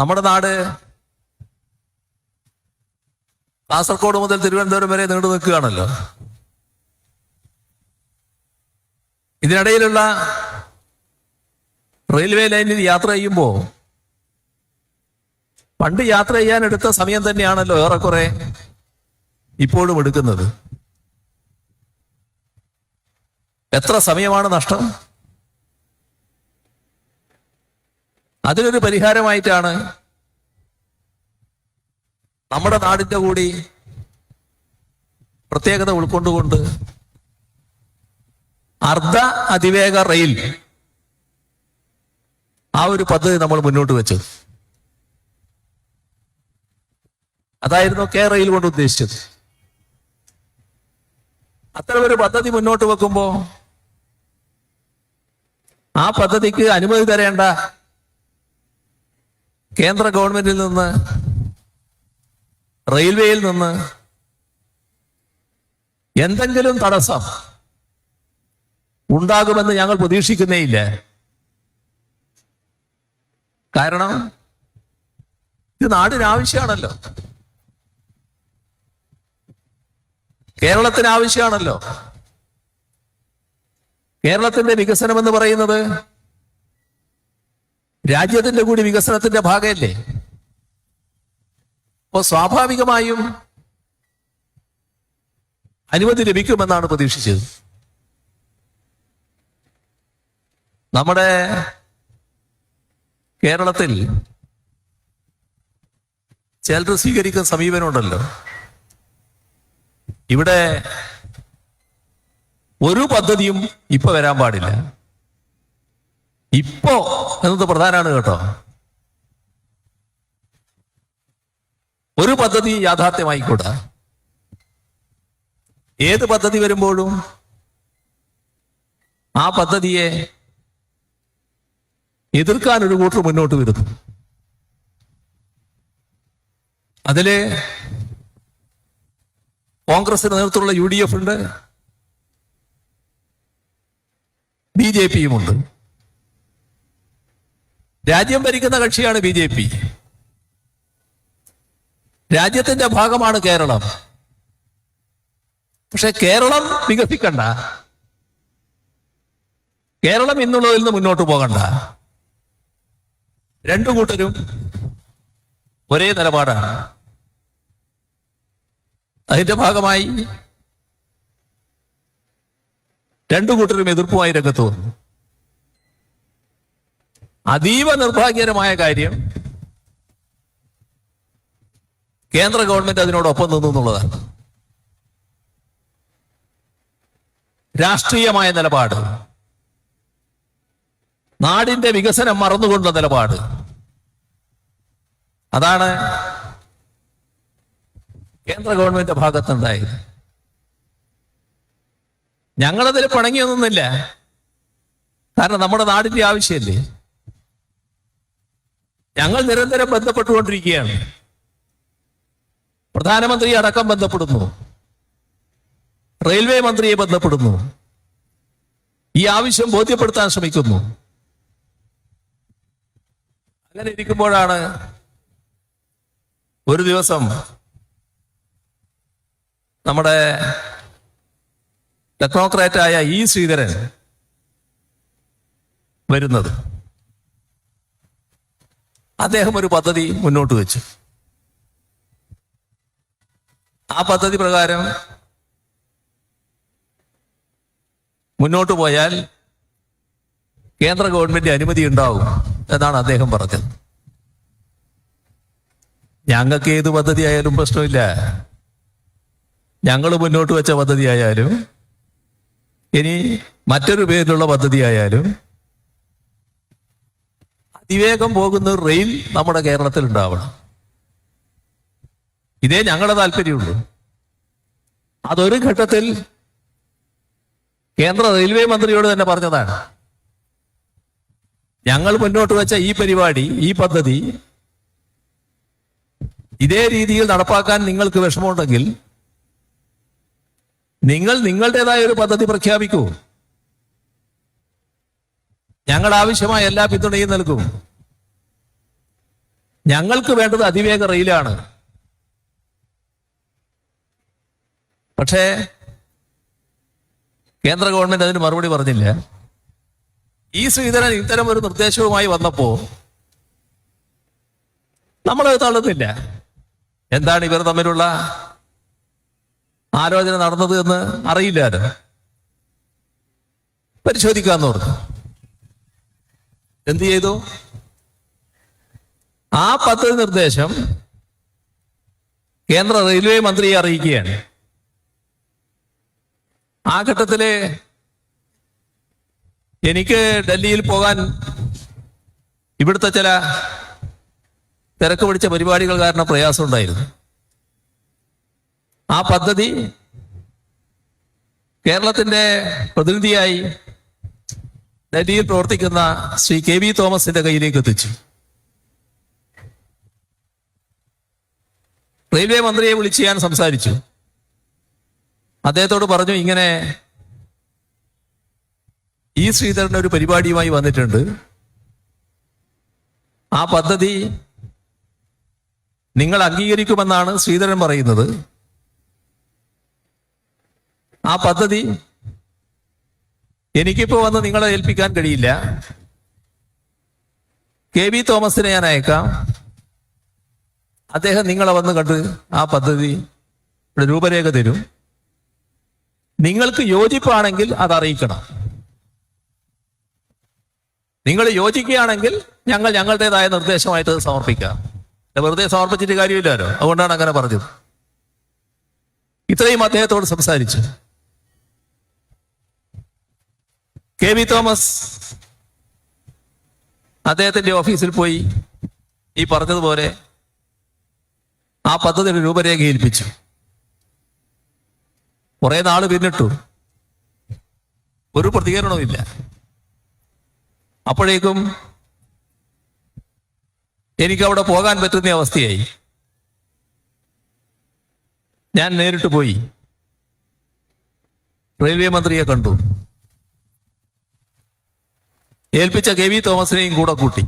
നമ്മുടെ നാട് കാസർഗോഡ് മുതൽ തിരുവനന്തപുരം വരെ നീണ്ടു നിൽക്കുകയാണല്ലോ. ഇതിനിടയിലുള്ള റെയിൽവേ ലൈനിൽ യാത്ര ചെയ്യുമ്പോൾ പണ്ട് യാത്ര ചെയ്യാൻ എടുത്ത സമയം തന്നെയാണല്ലോ ഏറെക്കുറെ ഇപ്പോഴും എടുക്കുന്നത്. എത്ര സമയമാണ് നഷ്ടം? അതിനൊരു പരിഹാരമായിട്ടാണ് നമ്മുടെ നാടിന്റെ കൂടി പ്രത്യേകത ഉൾക്കൊണ്ടുകൊണ്ട് അർദ്ധ അതിവേഗ റെയിൽ ആ ഒരു പദ്ധതി നമ്മൾ മുന്നോട്ട് വെച്ചത്. അതായിരുന്നു കെ റെയിൽ കൊണ്ട് ഉദ്ദേശിച്ചത്. അത്തരമൊരു പദ്ധതി മുന്നോട്ട് വെക്കുമ്പോ ആ പദ്ധതിക്ക് അനുമതി തരേണ്ട കേന്ദ്ര ഗവൺമെന്റിൽ നിന്ന്, റെയിൽവേയിൽ നിന്ന് എന്തെങ്കിലും തടസ്സം ഉണ്ടാകുമെന്ന് ഞങ്ങൾ പ്രതീക്ഷിക്കുന്നേയില്ല. കാരണം ഇത് നാടിന് ആവശ്യമാണല്ലോ, കേരളത്തിന് ആവശ്യമാണല്ലോ. കേരളത്തിന്റെ വികസനം എന്ന് പറയുന്നത് രാജ്യത്തിന്റെ കൂടി വികസനത്തിന്റെ ഭാഗമല്ലേ. അപ്പോ സ്വാഭാവികമായും അനുമതി ലഭിക്കുമെന്നാണ് പ്രതീക്ഷിച്ചത്. നമ്മുടെ കേരളത്തിൽ ചിലർ സ്വീകരിക്കുന്ന സമീപനമുണ്ടല്ലോ. ഇവിടെ ഒരു പദ്ധതിയും ഇപ്പൊ വരാൻ പാടില്ല. ഇപ്പോ എന്നത് പ്രധാനമാണ് കേട്ടോ. ഒരു പദ്ധതി യാഥാർത്ഥ്യമായിക്കൂടാ. ഏത് പദ്ധതി വരുമ്പോഴും ആ പദ്ധതിയെ എതിർക്കാൻ ഒരു കൂട്ടർ മുന്നോട്ട് വരുന്നു. അതില് കോൺഗ്രസിന് നേതൃത്വമുള്ള UDF ഉണ്ട്, BJPയും ഉണ്ട്. രാജ്യം ഭരിക്കുന്ന കക്ഷിയാണ് BJP. രാജ്യത്തിന്റെ ഭാഗമാണ് കേരളം. പക്ഷെ കേരളം വികസിക്കണ്ട, കേരളം ഇന്നുള്ളതിൽ നിന്ന് മുന്നോട്ട് പോകണ്ട. രണ്ടു കൂട്ടരും ഒരേ നിലപാടാണ്. അതിന്റെ ഭാഗമായി രണ്ടു കൂട്ടരും എതിർപ്പുമായി രംഗത്ത് വന്നു. അതീവ നിർഭാഗ്യകരമായ കാര്യം, കേന്ദ്ര ഗവൺമെന്റ് അതിനോടൊപ്പം നിന്നു എന്നുള്ളതാണ്. രാഷ്ട്രീയമായ നിലപാട്, നാടിന്റെ വികസനം മറന്നുകൊണ്ടുള്ള നിലപാട്, അതാണ് കേന്ദ്ര ഗവൺമെന്റ് ഭാഗത്തുണ്ടായത്. ഞങ്ങളതിൽ പിണങ്ങിയൊന്നുമില്ല. കാരണം നമ്മുടെ നാടിന്റെ ആവശ്യമല്ലേ. ഞങ്ങൾ നിരന്തരം ബന്ധപ്പെട്ടുകൊണ്ടിരിക്കുകയാണ്. പ്രധാനമന്ത്രി അടക്കം ബന്ധപ്പെടുന്നു, റെയിൽവേ മന്ത്രിയെ ബന്ധപ്പെടുന്നു, ഈ ആവശ്യം ബോധ്യപ്പെടുത്താൻ ശ്രമിക്കുന്നു. അങ്ങനെ ഇരിക്കുമ്പോഴാണ് ഒരു ദിവസം നമ്മുടെ ടെക്നോക്രാറ്റായ ശ്രീധരൻ വരുന്നത്. അദ്ദേഹം ഒരു പദ്ധതി മുന്നോട്ട് വെച്ചു. ആ പദ്ധതി പ്രകാരം മുന്നോട്ട് പോയാൽ കേന്ദ്ര ഗവൺമെന്റ് അനുമതി ഉണ്ടാവും എന്നാണ് അദ്ദേഹം പറഞ്ഞത്. ഞങ്ങൾക്ക് ഏത് പദ്ധതി ആയാലും പ്രശ്നമില്ല. ഞങ്ങൾ മുന്നോട്ട് വെച്ച പദ്ധതി ആയാലും ഇനി മറ്റൊരു പേരിലുള്ള പദ്ധതി ആയാലും അതിവേഗം പോകുന്ന ഒരു റെയിൽ നമ്മുടെ കേരളത്തിൽ ഉണ്ടാവണം. ഇതേ ഞങ്ങളുടെ താല്പര്യമുള്ളൂ. അതൊരു ഘട്ടത്തിൽ കേന്ദ്ര റെയിൽവേ മന്ത്രിയോട് തന്നെ പറഞ്ഞതാണ്. ഞങ്ങൾ മുന്നോട്ട് വെച്ച ഈ പരിപാടി, ഈ പദ്ധതി ഇതേ രീതിയിൽ നടപ്പാക്കാൻ നിങ്ങൾക്ക് വിഷമമുണ്ടെങ്കിൽ നിങ്ങൾ നിങ്ങളുടേതായ ഒരു പദ്ധതി പ്രഖ്യാപിക്കൂ. ഞങ്ങൾ ആവശ്യമായ എല്ലാ പിന്തുണയും നൽകും. ഞങ്ങൾക്ക് വേണ്ടത് അതിവേഗ റെയിലാണ്. പക്ഷേ കേന്ദ്ര ഗവൺമെന്റ് അതിന് മറുപടി പറഞ്ഞില്ല. ഈ ശ്രീധരൻ ഇത്തരം ഒരു നിർദ്ദേശവുമായി വന്നപ്പോ നമ്മളത് തള്ളുന്നില്ല. എന്താണ് ഇവർ തമ്മിലുള്ള ആലോചന നടന്നത് എന്ന് അറിയില്ലാലോ. പരിശോധിക്കാന്ന് പറഞ്ഞു. എന്ത് ചെയ്തു? ആ പദ്ധതി നിർദ്ദേശം കേന്ദ്ര റെയിൽവേ മന്ത്രിയെ അറിയിക്കുകയാണ്. ആ ഘട്ടത്തില് എനിക്ക് ഡൽഹിയിൽ പോകാൻ ഇവിടുത്തെ ചില തിരക്ക് പിടിച്ച പരിപാടികൾ കാരണം പ്രയാസം ഉണ്ടായിരുന്നു. ആ പദ്ധതി കേരളത്തിന്റെ പ്രതിനിധിയായി ഡൽഹിയിൽ പ്രവർത്തിക്കുന്ന ശ്രീ KV തോമസിന്റെ കയ്യിലേക്ക് എത്തിച്ചു. റെയിൽവേ മന്ത്രിയെ വിളിച്ച് ഞാൻ സംസാരിച്ചു. അദ്ദേഹത്തോട് പറഞ്ഞു, ഇങ്ങനെ ഈ ശ്രീധരൻ ഒരു പരിപാടിയുമായി വന്നിട്ടുണ്ട്. ആ പദ്ധതി നിങ്ങൾ അംഗീകരിക്കുമെന്നാണ് ശ്രീധരൻ പറയുന്നത്. ആ പദ്ധതി എനിക്കിപ്പോ വന്ന് നിങ്ങളെ ഏൽപ്പിക്കാൻ കഴിയില്ല. KV തോമസിനെ ഞാൻ അയക്കാം. അദ്ദേഹം നിങ്ങളെ വന്ന് കണ്ട് ആ പദ്ധതി രൂപരേഖ തരും. നിങ്ങൾക്ക് യോജിപ്പാണെങ്കിൽ അത് അറിയിക്കണം. നിങ്ങൾ യോജിക്കുകയാണെങ്കിൽ ഞങ്ങൾ ഞങ്ങളുടേതായ നിർദ്ദേശമായിട്ട് സമർപ്പിക്കാം. വെറുതെ സമർപ്പിച്ചിട്ട് കാര്യമില്ലല്ലോ. അതുകൊണ്ടാണ് അങ്ങനെ പറഞ്ഞത്. ഇത്രയും അദ്ദേഹത്തോട് സംസാരിച്ചു. KV തോമസ് അദ്ദേഹത്തിന്റെ ഓഫീസിൽ പോയി ഈ പറഞ്ഞതുപോലെ ആ പദ്ധതിയുടെ രൂപരേഖ ഏൽപ്പിച്ചു. കുറെ നാൾ പിന്നിട്ടു, ഒരു പ്രതികരണവും ഇല്ല. അപ്പോഴേക്കും എനിക്ക് അവിടെ പോകാൻ പറ്റുന്ന അവസ്ഥയായി. ഞാൻ നേരിട്ട് പോയി റെയിൽവേ മന്ത്രിയെ കണ്ടു. ഏൽപ്പിച്ച KV തോമസിനെയും കൂടെ കൂട്ടി.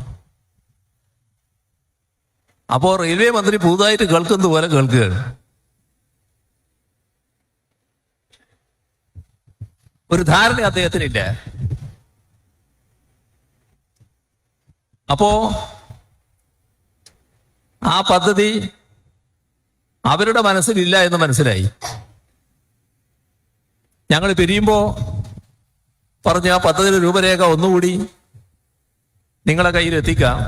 അപ്പോ റെയിൽവേ മന്ത്രി പുതുതായിട്ട് കേൾക്കുന്നത് പോലെ കേൾക്കുകയാണ്. ഒരു ധാരണ അദ്ദേഹത്തിനില്ല. അപ്പോ ആ പദ്ധതി അവരുടെ മനസ്സിലില്ല എന്ന് മനസ്സിലായി. ഞങ്ങൾ പിരിയുമ്പോ പറഞ്ഞ ആ പദ്ധതിയുടെ രൂപരേഖ ഒന്നുകൂടി നിങ്ങളെ കയ്യിൽ എത്തിക്കാം,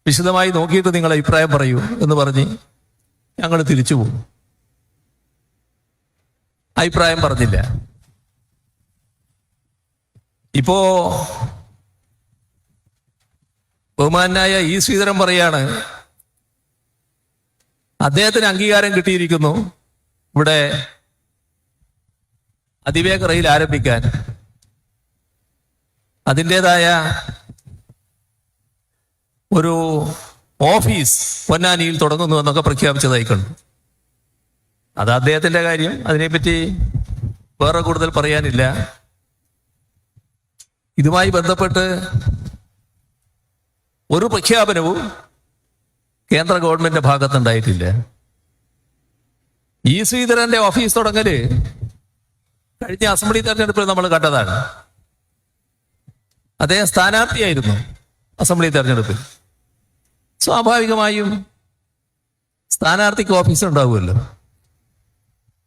വിശദമായി നോക്കിയിട്ട് നിങ്ങൾ അഭിപ്രായം പറയൂ എന്ന് പറഞ്ഞ് ഞങ്ങൾ തിരിച്ചു പോകും. അഭിപ്രായം പറഞ്ഞില്ല. ഇപ്പോ ബഹുമാനായ ഈ ശ്രീധരൻ പറയാണ്, അദ്ദേഹത്തിന് അംഗീകാരം കിട്ടിയിരിക്കുന്നു ഇവിടെ അതിവേഗ റെയിൽ ആരംഭിക്കാൻ. അതിൻ്റെതായ ഒരു ഓഫീസ് പൊന്നാനിയിൽ തുടങ്ങുന്നു എന്നൊക്കെ പ്രഖ്യാപിച്ചതായി കണ്ടു. അത് അദ്ദേഹത്തിന്റെ കാര്യം, അതിനെപ്പറ്റി വേറെ കൂടുതൽ പറയാനില്ല. ഇതുമായി ബന്ധപ്പെട്ട് ഒരു പ്രഖ്യാപനവും കേന്ദ്ര ഗവൺമെന്റിന്റെ ഭാഗത്തുണ്ടായിട്ടില്ല. ഈ ശ്രീധരന്റെ ഓഫീസ് തുടങ്ങല് കഴിഞ്ഞ അസംബ്ലി തെരഞ്ഞെടുപ്പിൽ നമ്മൾ കണ്ടതാണ്. അദ്ദേഹം സ്ഥാനാർത്ഥിയായിരുന്നു അസംബ്ലി തെരഞ്ഞെടുപ്പിൽ. സ്വാഭാവികമായും സ്ഥാനാർത്ഥിക്ക് ഓഫീസ് ഉണ്ടാവുമല്ലോ.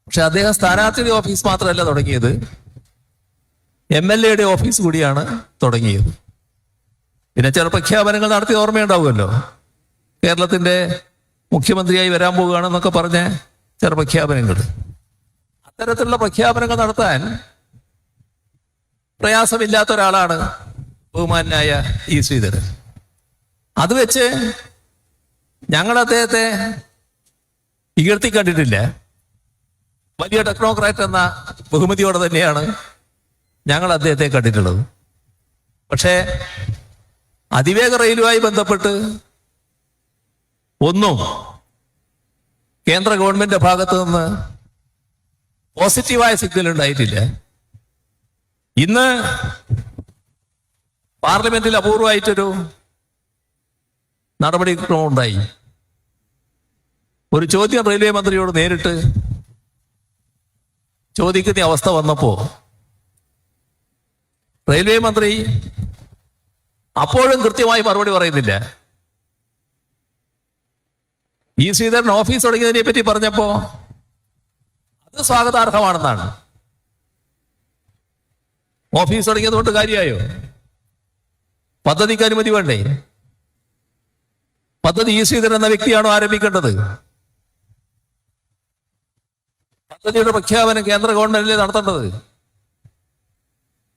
പക്ഷെ അദ്ദേഹം സ്ഥാനാർത്ഥിയുടെ ഓഫീസ് മാത്രമല്ല തുടങ്ങിയത്, MLA ഓഫീസ് കൂടിയാണ് തുടങ്ങിയത്. പിന്നെ ചില പ്രഖ്യാപനങ്ങൾ നടത്തി ഓർമ്മയുണ്ടാവുമല്ലോ. കേരളത്തിന്റെ മുഖ്യമന്ത്രിയായി വരാൻ പോവുകയാണെന്നൊക്കെ പറഞ്ഞ ചില പ്രഖ്യാപനങ്ങൾ. അത്തരത്തിലുള്ള പ്രഖ്യാപനങ്ങൾ നടത്താൻ പ്രയാസമില്ലാത്ത ഒരാളാണ് ബഹുമാനായ ഈ ശ്രീധരൻ. അത് വെച്ച് ഞങ്ങൾ അദ്ദേഹത്തെ ഇകഴ്ത്തി കണ്ടിട്ടില്ല. വലിയ ടെക്നോക്രാറ്റ് എന്ന ബഹുമതിയോടെ തന്നെയാണ് ഞങ്ങൾ അദ്ദേഹത്തെ കണ്ടിട്ടുള്ളത്. പക്ഷേ അതിവേഗ റെയിലുമായി ബന്ധപ്പെട്ട് ഒന്നും കേന്ദ്ര ഗവൺമെന്റിന്റെ ഭാഗത്ത് നിന്ന് പോസിറ്റീവായ സിഗ്നൽ ഉണ്ടായിട്ടില്ല. ഇന്ന് പാർലമെന്റിൽ അപൂർവമായിട്ടൊരു നടപടിക്രമം ഉണ്ടായി. ഒരു ചോദ്യം റെയിൽവേ മന്ത്രിയോട് നേരിട്ട് ചോദിക്കുന്ന അവസ്ഥ വന്നപ്പോ റെയിൽവേ മന്ത്രി അപ്പോഴും കൃത്യമായി മറുപടി പറയുന്നില്ല. ഈ ശ്രീധരൻ ഓഫീസ് തുടങ്ങിയതിനെ പറ്റി പറഞ്ഞപ്പോ അത് സ്വാഗതാർഹമാണെന്നാണ്. ഓഫീസ് തുടങ്ങിയത് കൊണ്ട് കാര്യമായോ? പദ്ധതിക്ക് അനുമതി വേണ്ടേ? പദ്ധതി ഈ ശ്രീധരൻ എന്ന വ്യക്തിയാണോ ആരംഭിക്കേണ്ടത്? പദ്ധതിയുടെ പ്രഖ്യാപനം കേന്ദ്ര ഗവൺമെന്റിലെ നടത്തേണ്ടത്.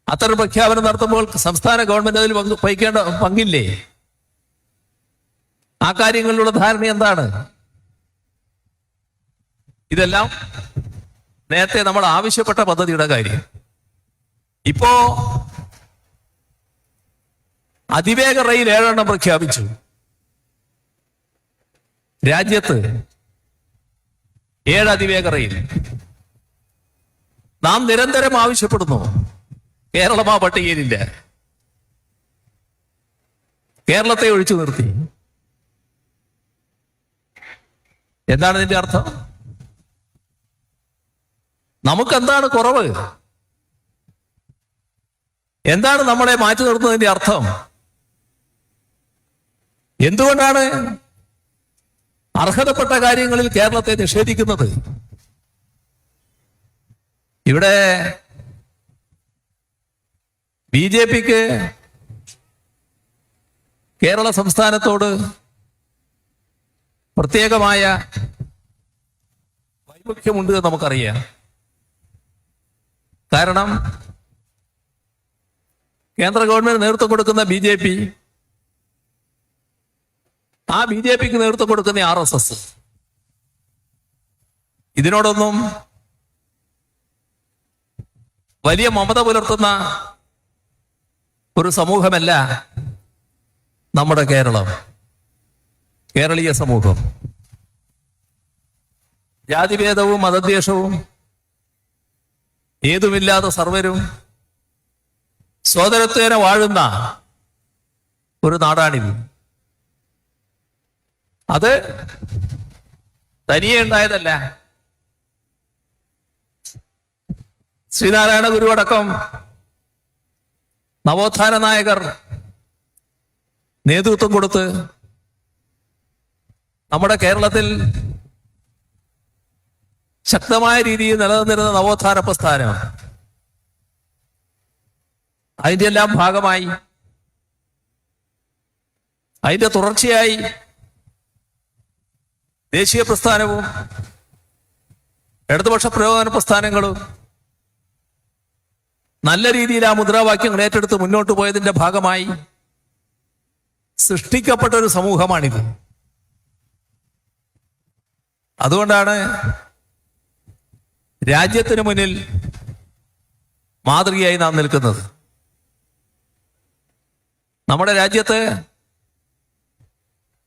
അത്തരം പ്രഖ്യാപനം നടത്തുമ്പോൾ സംസ്ഥാന ഗവൺമെന്റ് അതിൽ വഹിക്കേണ്ട പങ്കില്ലേ? ആ കാര്യങ്ങളിലുള്ള ധാരണ എന്താണ്? ഇതെല്ലാം നേരത്തെ നമ്മൾ ആവശ്യപ്പെട്ട പദ്ധതിയുടെ കാര്യം. ഇപ്പോ അതിവേഗ റെയിൽ 7 എണ്ണം പ്രഖ്യാപിച്ചു. രാജ്യത്ത് 7 അതിവേഗ റെയിൽ നാം നിരന്തരം ആവശ്യപ്പെടുന്നു. കേരളം ആ പട്ടികയിലില്ല. കേരളത്തെ ഒഴിച്ചു നിർത്തി. എന്താണ് ഇതിന്റെ അർത്ഥം? നമുക്കെന്താണ് കുറവ്? എന്താണ് നമ്മളെ മാറ്റി നിർത്തുന്നതിന്റെ അർത്ഥം? എന്തുകൊണ്ടാണ് അർഹതപ്പെട്ട കാര്യങ്ങളിൽ കേരളത്തെ നിഷേധിക്കുന്നത്? ഇവിടെ ബി.ജെ.പിക്ക് കേരള സംസ്ഥാനത്തോട് പ്രത്യേകമായ വൈമുഖ്യമുണ്ട് എന്ന് നമുക്കറിയാം. കാരണം കേന്ദ്ര ഗവൺമെന്റ് നേതൃത്വം കൊടുക്കുന്ന ബി.ജെ.പി, ആ ബി.ജെ.പിക്ക് നേതൃത്വം കൊടുക്കുന്ന ആർ.എസ്.എസ് ഇതിനോടൊന്നും വലിയ മമത പുലർത്തുന്ന ഒരു സമൂഹമല്ല നമ്മുടെ കേരളം, കേരളീയ സമൂഹം. ജാതിഭേദവും മതദ്വേഷവും ഏതുമില്ലാതെ സർവരും സോദരത്വേന വാഴുന്ന ഒരു നാടാണിത്. അത് തനിയെ ഉണ്ടായതല്ല. ശ്രീനാരായണ ഗുരു അടക്കം നവോത്ഥാന നായകർ നേതൃത്വം കൊടുത്ത് നമ്മുടെ കേരളത്തിൽ ശക്തമായ രീതിയിൽ നിലനിന്നിരുന്ന നവോത്ഥാന പ്രസ്ഥാനം അതിന്റെ എല്ലാം ഭാഗമായി, അതിന്റെ തുടർച്ചയായി ദേശീയ പ്രസ്ഥാനവും ഇടതുപക്ഷ പുരോഗമന പ്രസ്ഥാനങ്ങളും നല്ല രീതിയിൽ ആ മുദ്രാവാക്യങ്ങൾ ഏറ്റെടുത്ത് മുന്നോട്ട് പോയതിന്റെ ഭാഗമായി സൃഷ്ടിക്കപ്പെട്ട ഒരു സമൂഹമാണിത്. അതുകൊണ്ടാണ് രാജ്യത്തിന് മുന്നിൽ മാതൃകയായി നാം നിൽക്കുന്നത്. നമ്മുടെ രാജ്യത്ത്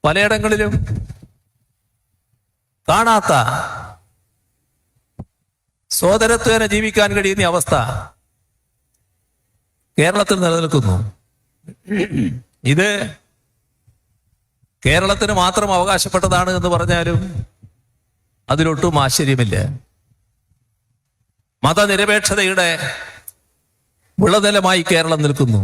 പലയിടങ്ങളിലും കാണാത്ത സോദരത്വേന ജീവിക്കാൻ കഴിയുന്ന അവസ്ഥ കേരളത്തിൽ നിലനിൽക്കുന്നു. ഇത് കേരളത്തിന് മാത്രം അവകാശപ്പെട്ടതാണ് എന്ന് പറഞ്ഞാലും അതിലൊട്ടും ആശ്ചര്യമില്ല. മതനിരപേക്ഷതയുടെ വിളനിലമായി കേരളം നിൽക്കുന്നു.